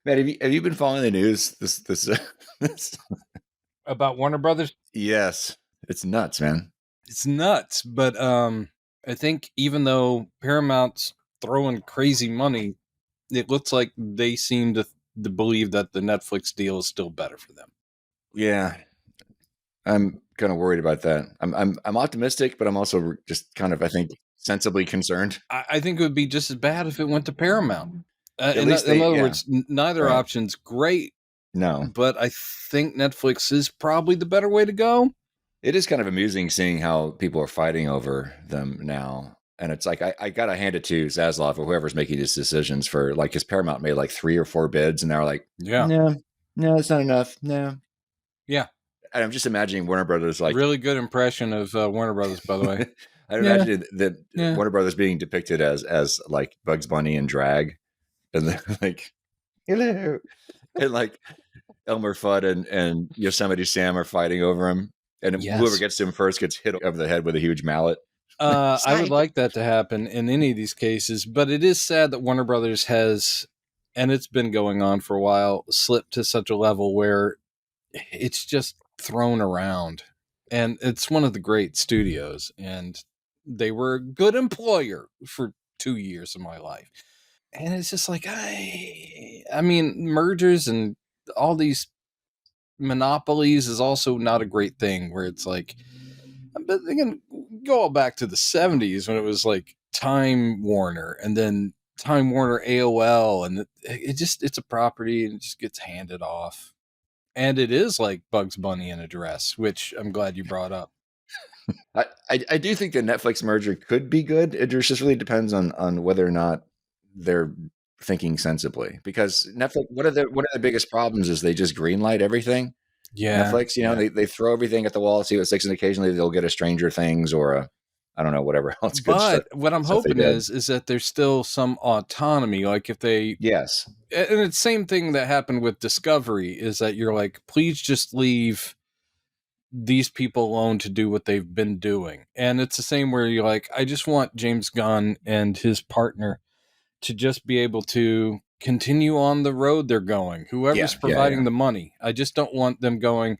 Man, have you been following the news? This About Warner Brothers. yes, it's nuts, man. It's nuts, but I think even though Paramount's throwing crazy money, it looks like they seem to believe that the Netflix deal is still better for them. Yeah, I'm kind of worried about that. I'm optimistic, but I'm also just kind of, I think, sensibly concerned. I think it would be just as bad if it went to Paramount. At least In other yeah, words, neither right. option's great, No, but I think Netflix is probably the better way to go. it is kind of amusing seeing how people are fighting over them now. And it's like, I got to hand it to Zaslav or whoever's making these decisions for like, his Paramount made like 3 or 4 bids and they're like, Yeah. no, it's not enough. No. Yeah. And I'm just imagining Warner Brothers like, Really good impression of Warner Brothers, by the way. I imagine that Warner Brothers being depicted as like Bugs Bunny and drag, and then like hello, and like Elmer Fudd and Yosemite Sam are fighting over him, and whoever gets to him first gets hit over the head with a huge mallet. I would like that to happen in any of these cases, but it is sad that Warner Brothers has, and it's been going on for a while, slipped to such a level where it's just thrown around. And it's one of the great studios, and they were a good employer for 2 years of my life. And it's just like, I mean, mergers and all these monopolies is also not a great thing, where it's like, but again, go all back to the 70s when it was like Time Warner and then Time Warner AOL, and it's a property and it just gets handed off. And it is like Bugs Bunny in a dress, which I'm glad you brought up. I do think the Netflix merger could be good. It just really depends on whether or not they're thinking sensibly. Because Netflix, one of the biggest problems is they just greenlight everything. Yeah, Netflix, they throw everything at the wall, see what sticks, and occasionally they'll get a Stranger Things or a, I don't know, whatever else. But what I'm hoping is that there's still some autonomy. Like if they, yes, and it's the same thing that happened with Discovery, is that you're like, please just leave these people alone to do what they've been doing. And it's the same where you're like, I just want James Gunn and his partner to just be able to continue on the road they're going, whoever's providing the money. I just don't want them going,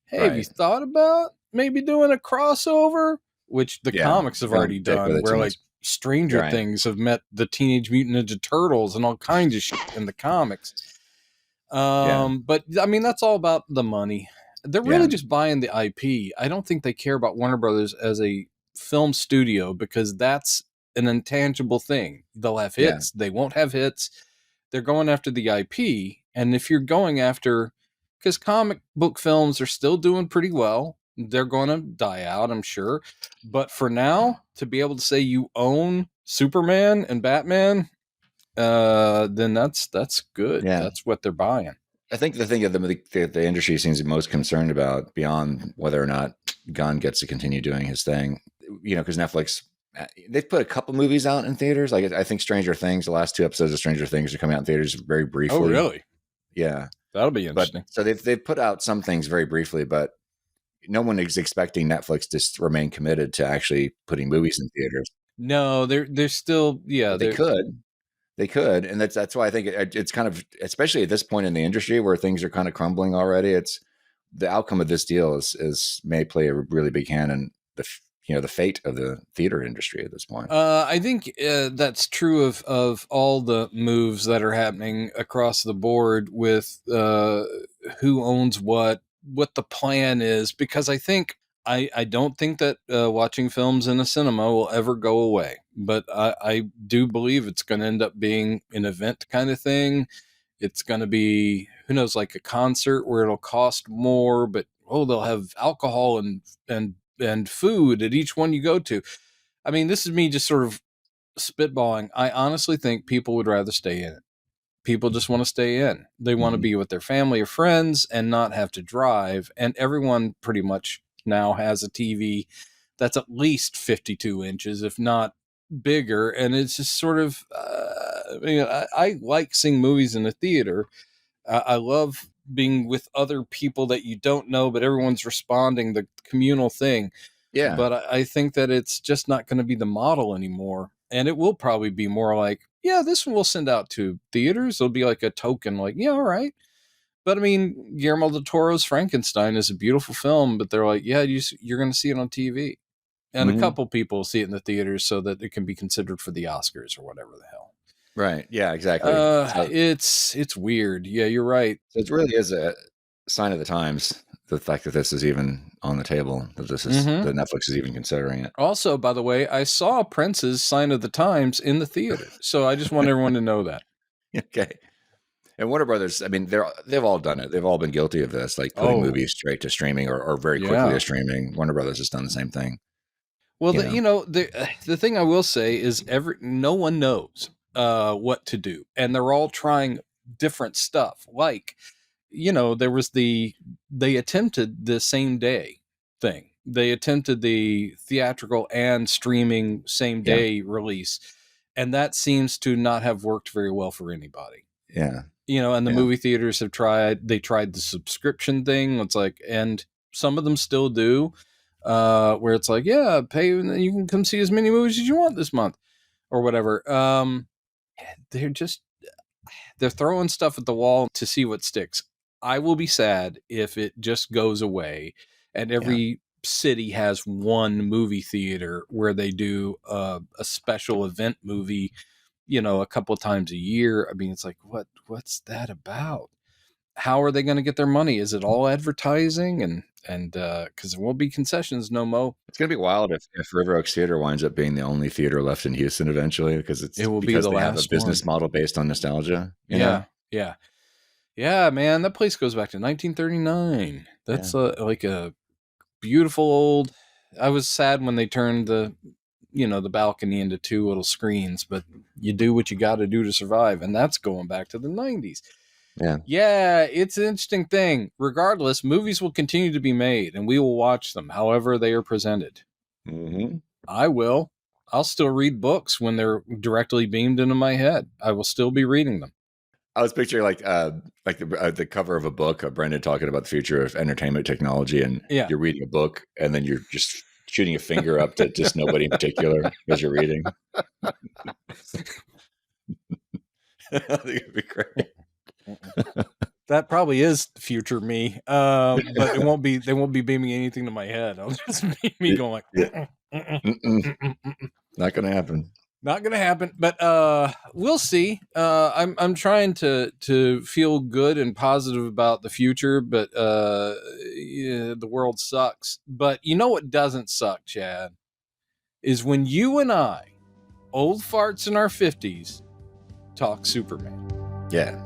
hey, have you thought about maybe doing a crossover? Which the comics have already done, where like Stranger Things have met the Teenage Mutant Ninja Turtles and all kinds of shit in the comics. But I mean, that's all about the money. They're really just buying the IP. I don't think they care about Warner Brothers as a film studio, because that's an intangible thing. They'll have hits. They won't have hits. They're going after the IP. And if you're going after, because comic book films are still doing pretty well, they're going to die out, I'm sure. But for now, to be able to say you own Superman and Batman, then that's good. Yeah. That's what they're buying. I think the thing that the industry seems most concerned about, beyond whether or not Gunn gets to continue doing his thing, because Netflix, they've put a couple movies out in theaters. Like I think Stranger Things, the last 2 episodes of Stranger Things are coming out in theaters very briefly. Oh, really? Yeah. That'll be interesting. So they've put out some things very briefly, but no one is expecting Netflix to remain committed to actually putting movies in theaters. No, they're still, they could, and that's why I think it's kind of, especially at this point in the industry where things are kind of crumbling already. It's the outcome of this deal is may play a really big hand in the fate of the theater industry at this point. I think that's true of all the moves that are happening across the board with who owns what the plan is, because I think I don't think that watching films in a cinema will ever go away, but I do believe it's going to end up being an event kind of thing. It's going to be, who knows, like a concert where it'll cost more, but they'll have alcohol and food at each one you go to. I mean, this is me just sort of spitballing. I honestly think people would rather stay in it. People just want to stay in. They want to be with their family or friends and not have to drive. And everyone pretty much now has a TV that's at least 52 inches, if not bigger. And it's just sort of, I like seeing movies in the theater. I love being with other people that you don't know, but everyone's responding, the communal thing. Yeah. But I think that it's just not going to be the model anymore. And it will probably be more like yeah, this one we'll send out to theaters. It'll be like a token, like, yeah, all right. But I mean, Guillermo del Toro's Frankenstein is a beautiful film, but they're like, yeah, you're going to see it on TV. And a couple people see it in the theaters so that it can be considered for the Oscars or whatever the hell. Right. Yeah, exactly. It's weird. Yeah, you're right. So it really is a sign of the times, the fact that this is even on the table, that this is that Netflix is even considering it. Also, by the way, I saw Prince's Sign of the Times in the theater. So I just want everyone to know that. Okay. And Warner Brothers, I mean, they've all done it. They've all been guilty of this, like putting movies straight to streaming or very quickly to streaming. Warner Brothers has done the same thing. Well, the thing I will say is no one knows what to do, and they're all trying different stuff. Like, there was they attempted the same day thing. They attempted the theatrical and streaming same day release, and that seems to not have worked very well for anybody. Yeah. And the movie theaters have tried the subscription thing. It's like, and some of them still do. Where it's like, yeah, pay, and you can come see as many movies as you want this month or whatever. They're throwing stuff at the wall to see what sticks. I will be sad if it just goes away and every city has one movie theater where they do a special event movie, a couple of times a year. I mean, it's like, what's that about? How are they going to get their money? Is it all advertising? And because there won't be concessions, no mo. It's going to be wild if River Oaks Theater winds up being the only theater left in Houston eventually, because they have a business model based on nostalgia. Yeah, man. That place goes back to 1939. That's like a beautiful old. I was sad when they turned the balcony into two little screens, but you do what you got to do to survive, and that's going back to the 90s. Yeah, it's an interesting thing. Regardless, movies will continue to be made, and we will watch them however they are presented. I will. I'll still read books when they're directly beamed into my head. I will still be reading them. I was picturing like the cover of a book, Brendan talking about the future of entertainment technology, and you're reading a book, and then you're just shooting a finger up to just nobody in particular as you're reading. I think it'd be great. That probably is future me, but it won't be. They won't be beaming anything to my head. I'll just be me going like, not going to happen. Not going to happen. But we'll see. I'm trying to feel good and positive about the future, but the world sucks. But you know what doesn't suck, Chad, is when you and I, old farts in our 50s, talk Superman. Yeah.